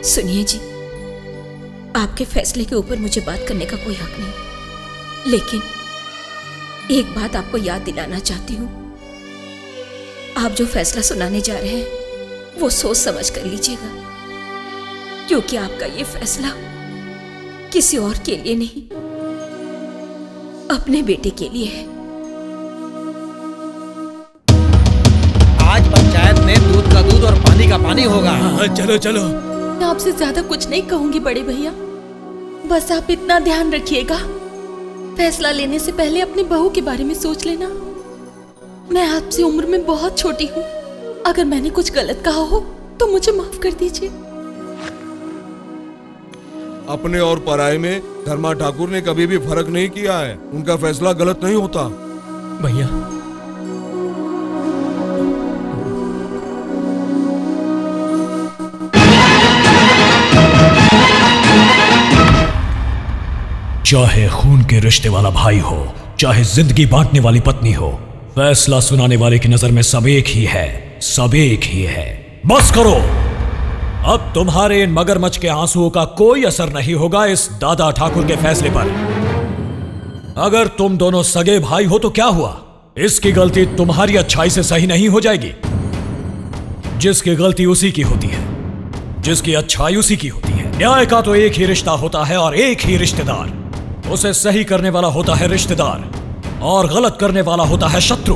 सुनिए जी, आपके फैसले के ऊपर मुझे बात करने का कोई हक नहीं, लेकिन एक बात आपको याद दिलाना चाहती हूँ। आप जो फैसला सुनाने जा रहे हैं वो सोच समझ कर लीजिएगा, क्योंकि आपका ये फैसला किसी और के लिए नहीं, अपने बेटे के लिए है। आज पंचायत में दूध का दूध और पानी का पानी होगा। चलो चलो। मैं आपसे ज्यादा कुछ नहीं कहूंगी बड़े भैया, बस आप इतना ध्यान रखिएगा, फैसला लेने से पहले अपनी बहू के बारे में सोच लेना। मैं आपसे उम्र में बहुत छोटी हूँ, अगर मैंने कुछ गलत कहा हो तो मुझे माफ कर दीजिए। अपने और पराये में धर्मा ठाकुर ने कभी भी फर्क नहीं किया है, उनका फैसला गलत नहीं होता। भैया चाहे खून के रिश्ते वाला भाई हो, चाहे जिंदगी बांटने वाली पत्नी हो, फैसला सुनाने वाले की नजर में सब एक ही है, सब एक ही है। बस करो, अब तुम्हारे इन मगरमच्छ के आंसुओं का कोई असर नहीं होगा इस दादा ठाकुर के फैसले पर। अगर तुम दोनों सगे भाई हो तो क्या हुआ, इसकी गलती तुम्हारी अच्छाई से सही नहीं हो जाएगी। जिसकी गलती उसी की होती है, जिसकी अच्छाई उसी की होती है। न्याय का तो एक ही रिश्ता होता है और एक ही रिश्तेदार। उसे सही करने वाला होता है रिश्तेदार और गलत करने वाला होता है शत्रु।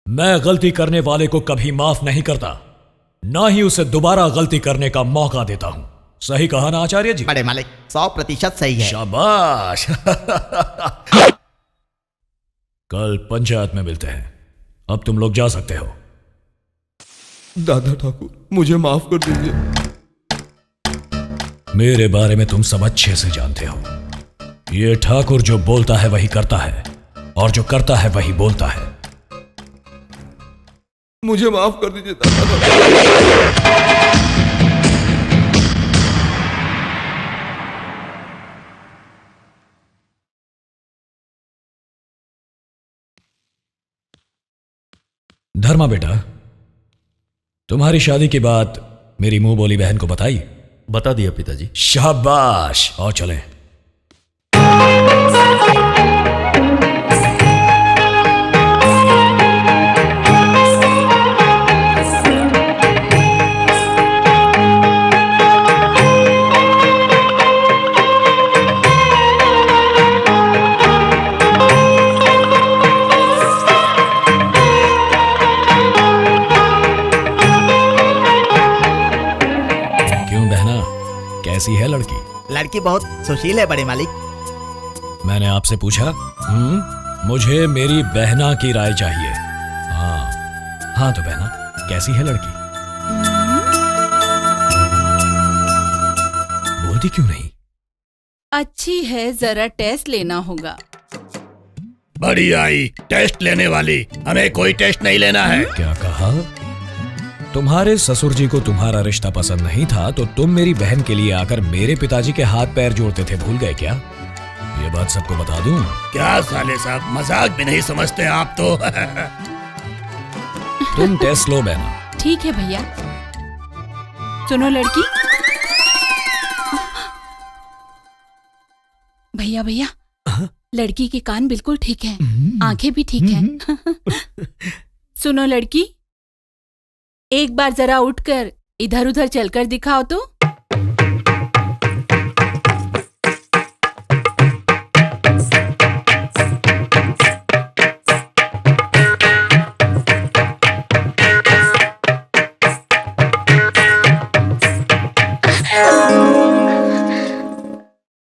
मैं गलती करने वाले को कभी माफ नहीं करता, ना ही उसे दोबारा गलती करने का मौका देता हूं। सही कहा ना आचार्य जी? बड़े मालिक 100% सही है। शाबाश। कल पंचायत में मिलते हैं, अब तुम लोग जा सकते हो। दादा ठाकुर मुझे माफ कर दीजिए। मेरे बारे में तुम सब अच्छे से जानते हो, ये ठाकुर जो बोलता है वही करता है और जो करता है वही बोलता है। मुझे माफ कर दीजिए दादा ठाकुर। धर्मा बेटा, तुम्हारी शादी की बात मेरी मुंह बोली बहन को बताई? बता दिया पिताजी। शाबाश, और चलें। कैसी है लड़की? लड़की बहुत सुशील है बड़े मालिक। मैंने आपसे पूछा? मुझे मेरी बहना की राय चाहिए। हाँ तो बहना, कैसी है लड़की? बोलती क्यों नहीं? अच्छी है, जरा टेस्ट लेना होगा। बड़ी आई टेस्ट लेने वाली, हमें कोई टेस्ट नहीं लेना है। क्या कहा? तुम्हारे ससुर जी को तुम्हारा रिश्ता पसंद नहीं था तो तुम मेरी बहन के लिए आकर मेरे पिताजी के हाथ पैर जोड़ते थे, भूल गए क्या? ये बात सबको बता दूं? क्या साले साहब, मजाक भी नहीं समझते आप तो। तुम टेस्ट लो बहना। ठीक है भैया। सुनो लड़की। भैया भैया, लड़की के कान बिल्कुल ठीक हैं, आंखें भी ठीक हैं। सुनो लड़की, एक बार जरा उठकर इधर उधर चलकर दिखाओ तो।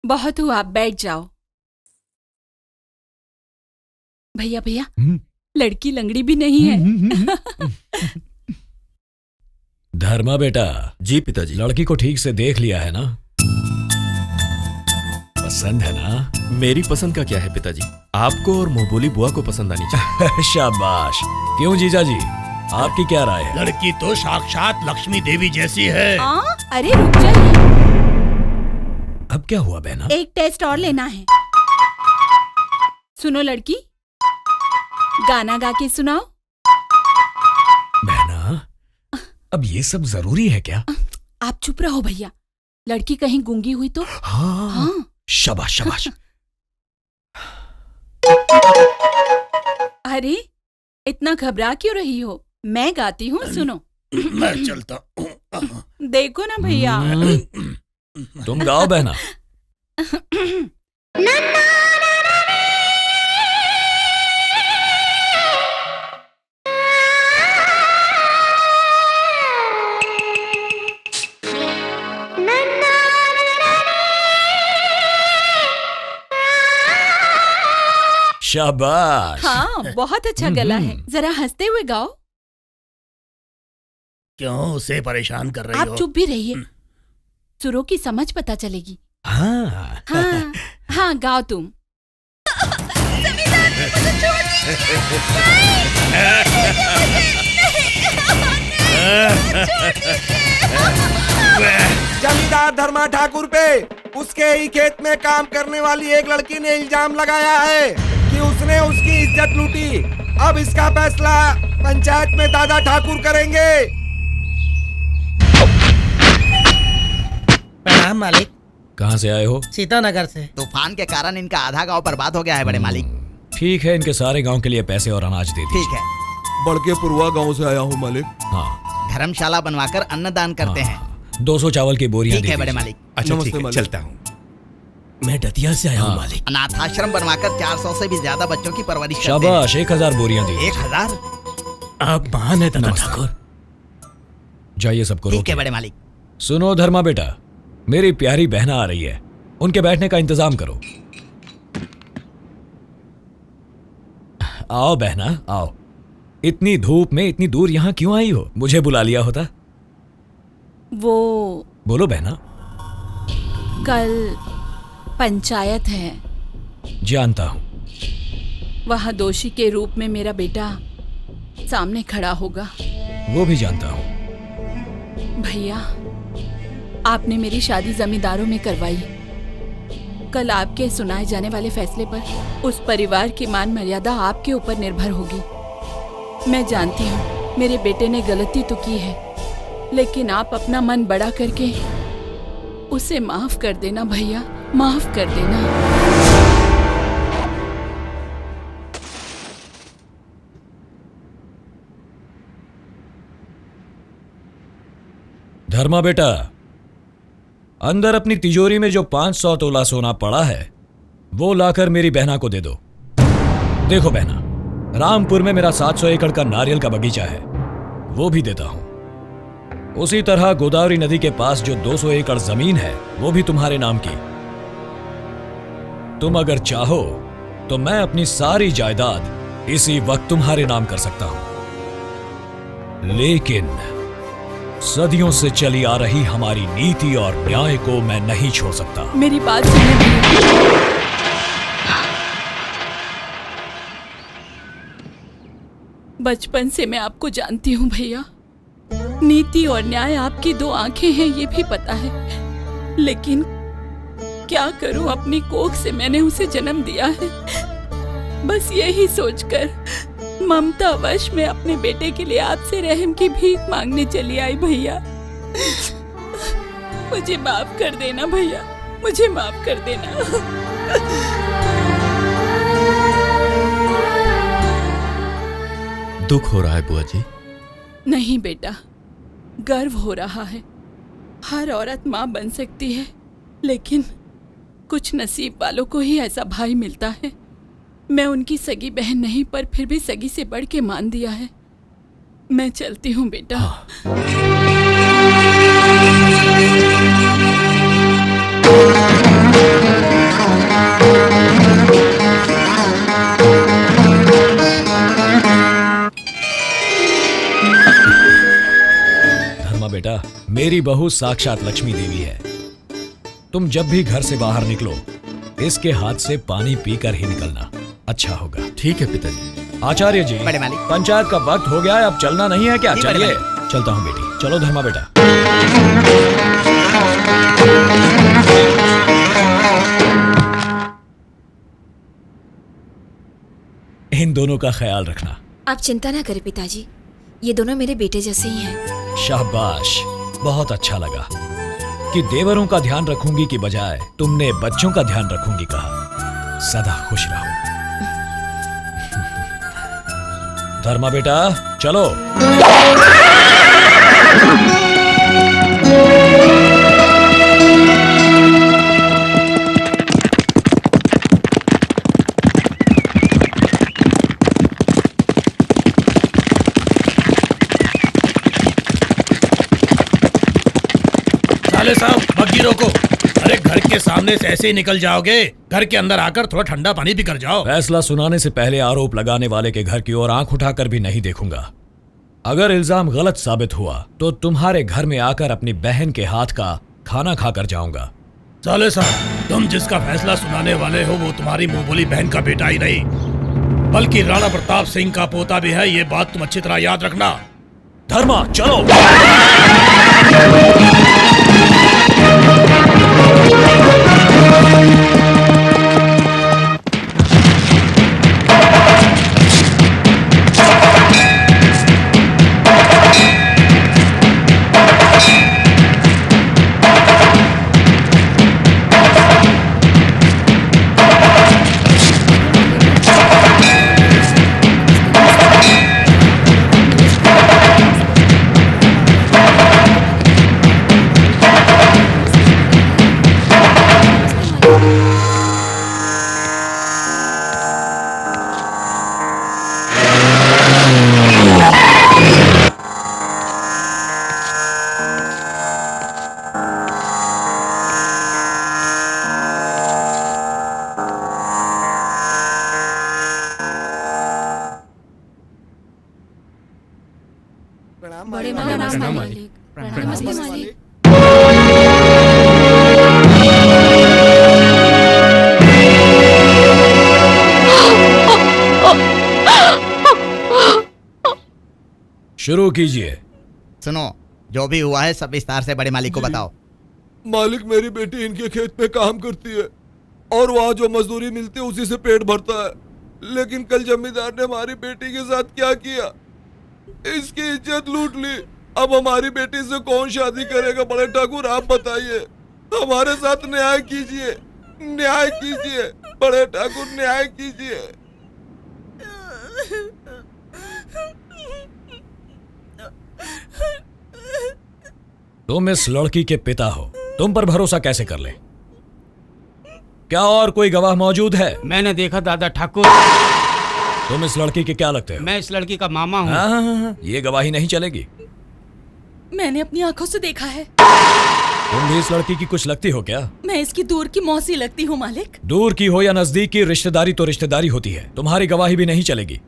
बहुत हुआ, आप बैठ जाओ। भैया भैया, लड़की लंगड़ी भी नहीं है। धर्मा बेटा। जी पिताजी। लड़की को ठीक से देख लिया है ना? पसंद है ना? मेरी पसंद का क्या है पिताजी, आपको और मुंहबोली बुआ को पसंद आनी चाहिए। शाबाश। क्यों जीजा जी, आपकी क्या राय है? लड़की तो साक्षात लक्ष्मी देवी जैसी है। अरे रुक जाइए। अब क्या हुआ बहना? एक टेस्ट और लेना है। सुनो लड़की, गाना गा के सुनाओ। बहना अब ये सब जरूरी है क्या? आप चुप रहो भैया, लड़की कहीं गूंगी हुई तो। हाँ, हाँ। शाबाश शाबाश। अरे इतना घबरा क्यों रही हो? मैं गाती हूँ, सुनो। मैं चलता हूँ। देखो ना भैया। तुम गाओ बहना। शाबाश। हाँ, बहुत अच्छा गला है, जरा हंसते हुए गाओ। क्यों उसे परेशान कर रही आप हो? चुप भी रहिए, सुरों की समझ पता चलेगी। हाँ हाँ हाँ, गाओ तुम। जमींदार धर्मा ठाकुर पे उसके ही खेत में काम करने वाली एक लड़की ने इल्जाम लगाया है कि उसने उसकी इज्जत लूटी। अब इसका फैसला पंचायत में दादा ठाकुर करेंगे। प्रणाम मालिक। कहाँ से आए हो? सीतानगर से। तूफान के कारण इनका आधा गांव बर्बाद हो गया है बड़े मालिक। ठीक है, इनके सारे गांव के लिए पैसे और अनाज दे दीजिए। ठीक है, बड़के पुरवा गांव से आया हूँ मालिक। हाँ, धर्मशाला बनवाकर अन्नदान करते हैं। 200 चावल की बोरियां ठीक दे है बड़े दीजिए। मालिक। अच्छा नमस्ते ठीक है, मालिक। चलता हूँ। मैं दतिया से आया हूँ मालिक। अनाथाश्रम बनवाकर 400 से भी ज्यादा बच्चों की परवरिश करते हैं। शाबाश, 1000 बोरियां दीजिए। 1000? आप महान है दादा ठाकुर। जाइए सबको ठीक है रोकिए। बड़े मालिक। सुनो धर्मा बेटा, मेरी प्यारी बहना आ रही है, उनके बैठने का इंतजाम करो। आओ बहना आओ। इतनी धूप में इतनी दूर यहाँ क्यों आई हो? मुझे बुला लिया होता। वो बोलो बहना। कल पंचायत है, जानता हूं। वहाँ दोषी के रूप में मेरा बेटा सामने खड़ा होगा। वो भी जानता हूं। भैया, आपने मेरी शादी जमींदारों में करवाई। कल आपके सुनाए जाने वाले फैसले पर उस परिवार की मान मर्यादा आपके ऊपर निर्भर होगी। मैं जानती हूँ मेरे बेटे ने गलती तो की है, लेकिन आप अपना मन बड़ा करके उसे माफ कर देना भैया, माफ कर देना। धर्मा बेटा, अंदर अपनी तिजोरी में जो 500 तोला सोना पड़ा है वो लाकर मेरी बहना को दे दो। देखो बहना, रामपुर में मेरा 700 एकड़ का नारियल का बगीचा है, वो भी देता हूं। उसी तरह गोदावरी नदी के पास जो 200 एकड़ जमीन है वो भी तुम्हारे नाम की। तुम अगर चाहो तो मैं अपनी सारी जायदाद इसी वक्त तुम्हारे नाम कर सकता हूं, लेकिन सदियों से चली आ रही हमारी नीति और न्याय को मैं नहीं छोड़ सकता। मेरी बात सुनिए भैया। बचपन से मैं आपको जानती हूँ भैया। नीति और न्याय आपकी 2 आंखें हैं, ये भी पता है। लेकिन क्या करूं, अपनी कोख से मैंने उसे जन्म दिया है। बस यही सोचकर ममतावश मैं अपने बेटे के लिए आपसे रहम की भीख मांगने चली आई भैया। मुझे माफ कर देना भैया, मुझे माफ कर देना। दुख हो रहा है बुआ जी? नहीं बेटा, गर्व हो रहा है। हर औरत माँ बन सकती है, लेकिन कुछ नसीब वालों को ही ऐसा भाई मिलता है। मैं उनकी सगी बहन नहीं, पर फिर भी सगी से बढ़ के मान दिया है। मैं चलती हूँ बेटा। धर्मा बेटा, मेरी बहू साक्षात लक्ष्मी देवी है। तुम जब भी घर से बाहर निकलो इसके हाथ से पानी पीकर ही निकलना, अच्छा होगा। ठीक है पिताजी। आचार्य जी, बड़े मालिक। पंचायत का वक्त हो गया है, अब चलना नहीं है क्या? जी, बड़े चलिए। मालिक। चलता हूँ बेटी, चलो धर्मा बेटा। इन दोनों का ख्याल रखना। आप चिंता ना करें पिताजी, ये दोनों मेरे बेटे जैसे ही हैं। शाबाश, बहुत अच्छा लगा कि देवरों का ध्यान रखूंगी की बजाय तुमने बच्चों का ध्यान रखूंगी कहा। सदा खुश रहो। धर्मा बेटा चलो। साले साहब बग्गी रोको। अरे घर के सामने से ऐसे ही निकल जाओगे? घर के अंदर आकर थोड़ा ठंडा पानी भी कर जाओ। फैसला सुनाने से पहले आरोप लगाने वाले के घर की ओर आंख उठाकर भी नहीं देखूंगा। अगर इल्जाम गलत साबित हुआ तो तुम्हारे घर में आकर अपनी बहन के हाथ का खाना खाकर जाऊंगा। साले साहब, तुम जिसका फैसला सुनाने वाले हो वो तुम्हारी मुंह बोली बहन का बेटा ही नहीं बल्कि राणा प्रताप सिंह का पोता भी है। ये बात तुम अच्छी तरह याद रखना। धर्मा चलो। बड़े मालिक, नमस्ते मालिक। शुरू कीजिए। सुनो, जो भी हुआ है सब विस्तार से बड़े मालिक को बताओ। मालिक, मेरी बेटी इनके खेत में काम करती है और वहाँ जो मजदूरी मिलती है उसी से पेट भरता है। लेकिन कल जमींदार ने हमारी बेटी के साथ क्या किया? इसकी इज्जत लूट ली। अब हमारी बेटी से कौन शादी करेगा? बड़े ठाकुर आप बताइए, हमारे साथ न्याय कीजिए, न्याय कीजिए बड़े ठाकुर, न्याय कीजिए। तुम इस लड़की के पिता हो, तुम पर भरोसा कैसे कर ले? क्या और कोई गवाह मौजूद है? मैंने देखा दादा ठाकुर। तुम इस लड़की के क्या लगते हो? मैं इस लड़की का मामा हूँ। हाँ, ये गवाही नहीं चलेगी। मैंने अपनी आंखों से देखा है। तुम भी इस लड़की की कुछ लगती हो क्या? मैं इसकी दूर की मौसी लगती हूँ मालिक। दूर की हो या नजदीक की, रिश्तेदारी तो रिश्तेदारी होती है। तुम्हारी गवाही भी नहीं चलेगी।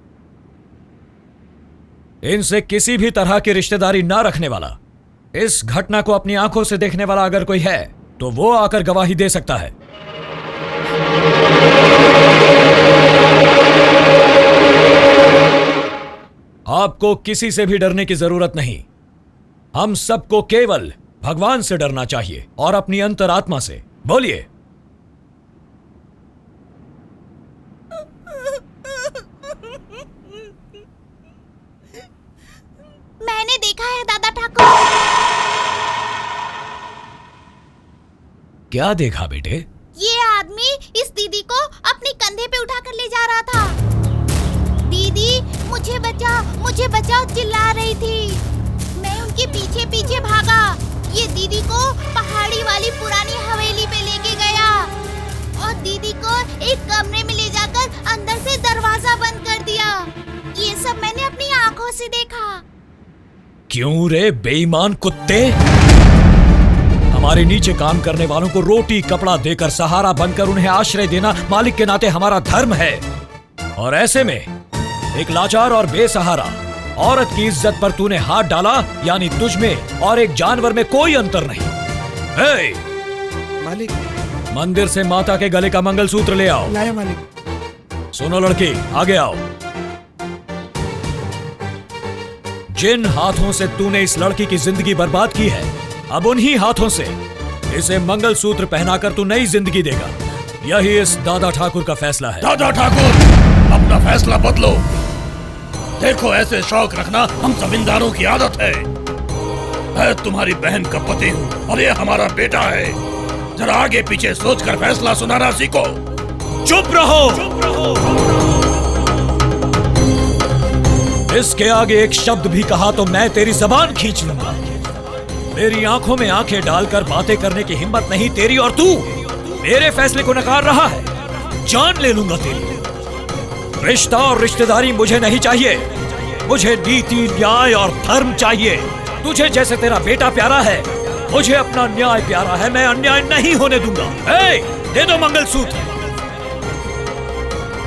इनसे किसी भी तरह की रिश्तेदारी ना रखने वाला, इस घटना को अपनी आंखों से देखने वाला अगर कोई है तो वो आकर गवाही दे सकता है। आपको किसी से भी डरने की जरूरत नहीं। हम सबको केवल भगवान से डरना चाहिए और अपनी अंतरात्मा से। बोलिए। मैंने देखा है दादा ठाकुर। क्या देखा बेटे? ये आदमी इस दीदी को अपने कंधे पे उठाकर ले जा रहा था। दीदी मुझे बचाओ चिल्ला रही थी। मैं उनके पीछे पीछे भागा। ये दीदी को पहाड़ी वाली पुरानी हवेली पे लेके गया और दीदी को एक कमरे में ले जाकर अंदर से दरवाजा बंद कर दिया। ये सब मैंने अपनी आंखों से देखा। क्यों रे बेईमान कुत्ते? हमारे नीचे काम करने वालों को रोटी कपड़ा देकर सहारा बनकर उन्हें आश्रय देना मालिक के नाते हमारा धर्म है। और ऐसे में एक लाचार और बेसहारा औरत की इज्जत पर तूने हाथ डाला, यानी तुझ में और एक जानवर में कोई अंतर नहीं। हे! मालिक, मंदिर से माता के गले का मंगलसूत्र ले आओ। लाया मालिक। सुनो लड़की, आगे आओ। जिन हाथों से तूने इस लड़की की जिंदगी बर्बाद की है, अब उन्हीं हाथों से इसे मंगलसूत्र पहनाकर तू नई जिंदगी देगा। यही इस दादा ठाकुर का फैसला है। दादा ठाकुर, अपना फैसला बदलो। देखो, ऐसे शौक रखना हम जमींदारों की आदत है। मैं तुम्हारी बहन का पति हूँ और ये हमारा बेटा है। जरा आगे पीछे सोचकर फैसला सुनाना सीखो। चुप रहो। इसके आगे एक शब्द भी कहा तो मैं तेरी जबान खींच लूंगा। मेरी आंखों में आंखें डालकर बातें करने की हिम्मत नहीं तेरी, और तू मेरे फैसले को नकार रहा है। जान ले लूंगा तेरी। रिश्ता और रिश्तेदारी मुझे नहीं चाहिए। मुझे नीति, न्याय और धर्म चाहिए। तुझे जैसे तेरा बेटा प्यारा है, मुझे अपना न्याय प्यारा है। मैं अन्याय नहीं होने दूंगा। दे दो मंगलसूत्र।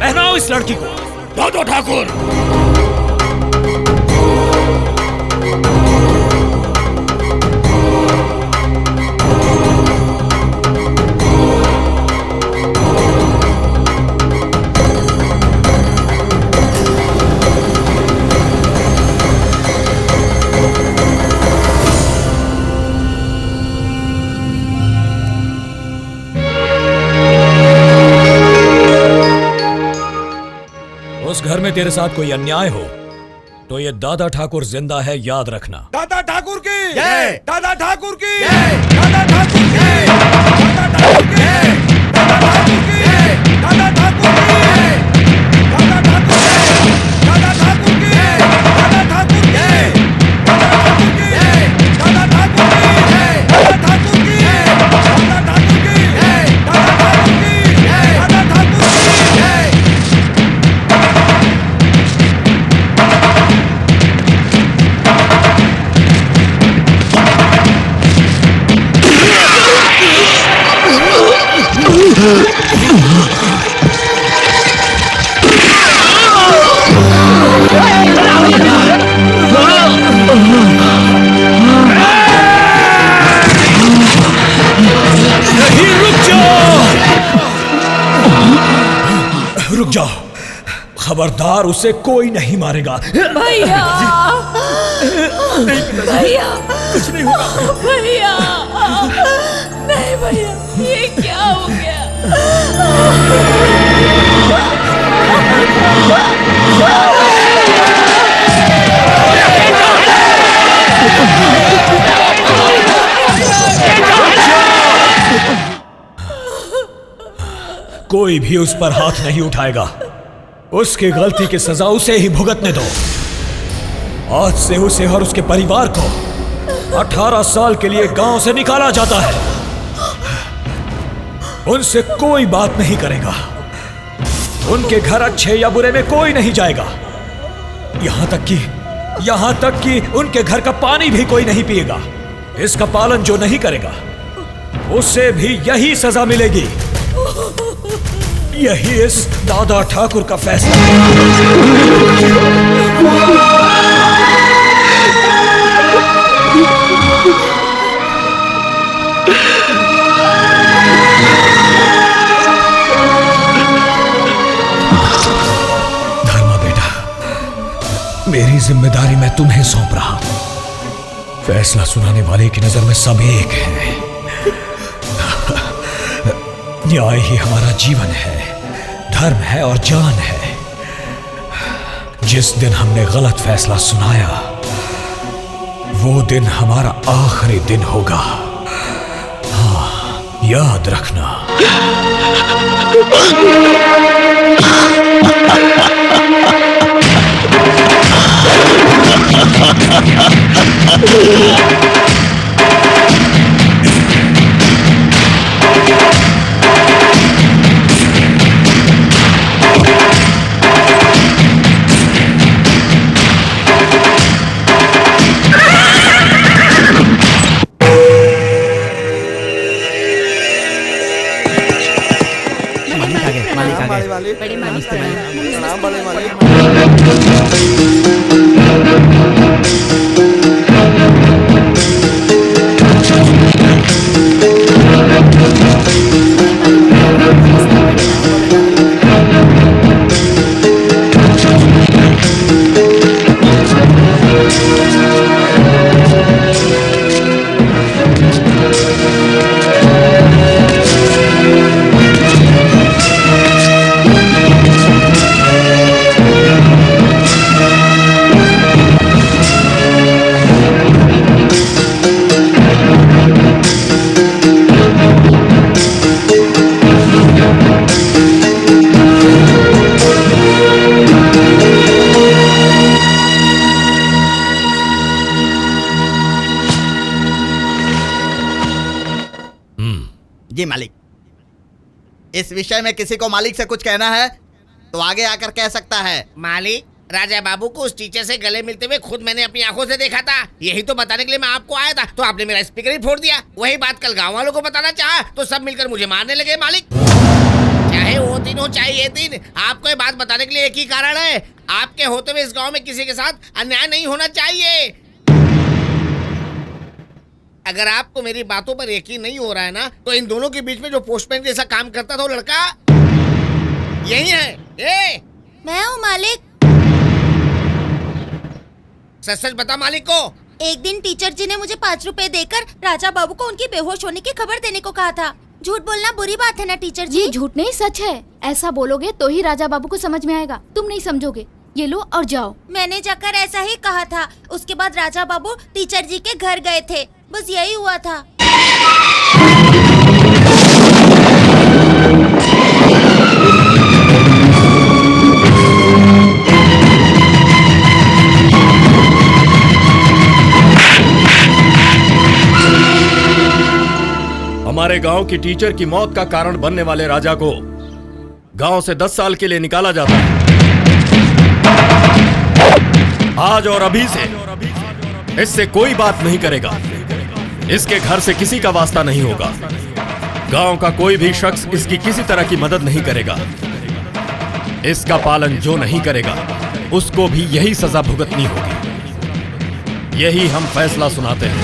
पहनाओ इस लड़की को। दादा ठाकुर, उस घर में तेरे साथ कोई अन्याय हो तो ये दादा ठाकुर जिंदा है, याद रखना। दादा ठाकुर की जय। दादा ठाकुर की जय। दादा ठाकुर की जय। दादा ठाकुर की जय। दादा ठाकुर की जय। दादा ठाकुर की जय। दादा ठाकुर की जय। दादा ठाकुर की जय। दादा ठाकुर की जय। दादा ठाकुर की जय। दादा ठाकुर की जय। दादा ठाकुर की जय। दादा ठाकुर की जय। दादा ठाकुर की जय। दादा ठाकुर की जय। रुक जाओ। खबरदार, उसे कोई नहीं मारेगा। भैया, भैया, कुछ नहीं होगा। भैया, नहीं भैया, ये क्या हो गया? कोई भी उस पर हाथ नहीं उठाएगा। उसकी गलती की सजा उसे ही भुगतने दो। आज से उसे और उसके परिवार को 18 साल के लिए गांव से निकाला जाता है। उनसे कोई बात नहीं करेगा। उनके घर अच्छे या बुरे में कोई नहीं जाएगा। यहां तक कि उनके घर का पानी भी कोई नहीं पिएगा। इसका पालन जो नहीं करेगा उसे भी यही सजा मिलेगी। यही इस दादा ठाकुर का फैसला है। धर्मा बेटा, मेरी जिम्मेदारी मैं तुम्हें सौंप रहा हूं। फैसला सुनाने वाले की नजर में सब एक है। न्याय ही हमारा जीवन है, धर्म है और जान है। जिस दिन हमने गलत फैसला सुनाया वो दिन हमारा आखिरी दिन होगा। हाँ, याद रखना। मालिक आ गए। बड़े मालिक, नमस्ते मालिक। प्रणाम बड़े मालिक। जी मालिक, इस विषय में किसी को मालिक से कुछ कहना है तो आगे आकर कह सकता है। मालिक, राजा बाबू को उस टीचर से गले मिलते हुए खुद मैंने अपनी आंखों से देखा था। यही तो बताने के लिए मैं आपको आया था, तो आपने मेरा स्पीकर ही फोड़ दिया। वही बात कल गांव वालों को बताना चाहा तो सब मिलकर मुझे मारने लगे। मालिक, चाहे वो दिन हो चाहे ये दिन, आपको ये बात बताने के लिए एक ही कारण है, आपके होते हुए इस गांव में किसी के साथ अन्याय नहीं होना चाहिए। अगर आपको मेरी बातों पर यकीन नहीं हो रहा है ना, तो इन दोनों के बीच में जो पोस्टमैन जैसा काम करता था वो लड़का यही है। मैं हूँ मालिक। सच सच बता मालिक को। एक दिन टीचर जी ने मुझे 5 रुपए देकर राजा बाबू को उनकी बेहोश होने की खबर देने को कहा था। झूठ बोलना बुरी बात है ना टीचर जी? ये झूठ नहीं, सच है। ऐसा बोलोगे तो ही राजा बाबू को समझ में आएगा, तुम नहीं समझोगे। ये लो और जाओ। मैंने जाकर ऐसा ही कहा था। उसके बाद राजा बाबू टीचर जी के घर गए थे, बस यही हुआ था। हमारे गांव की टीचर की मौत का कारण बनने वाले राजा को गांव से 10 साल के लिए निकाला जाता है। आज और अभी से इससे कोई बात नहीं करेगा। इसके घर से किसी का वास्ता नहीं होगा। गांव का कोई भी शख्स इसकी किसी तरह की मदद नहीं करेगा। इसका पालन जो नहीं करेगा उसको भी यही सजा भुगतनी होगी। यही हम फैसला सुनाते हैं।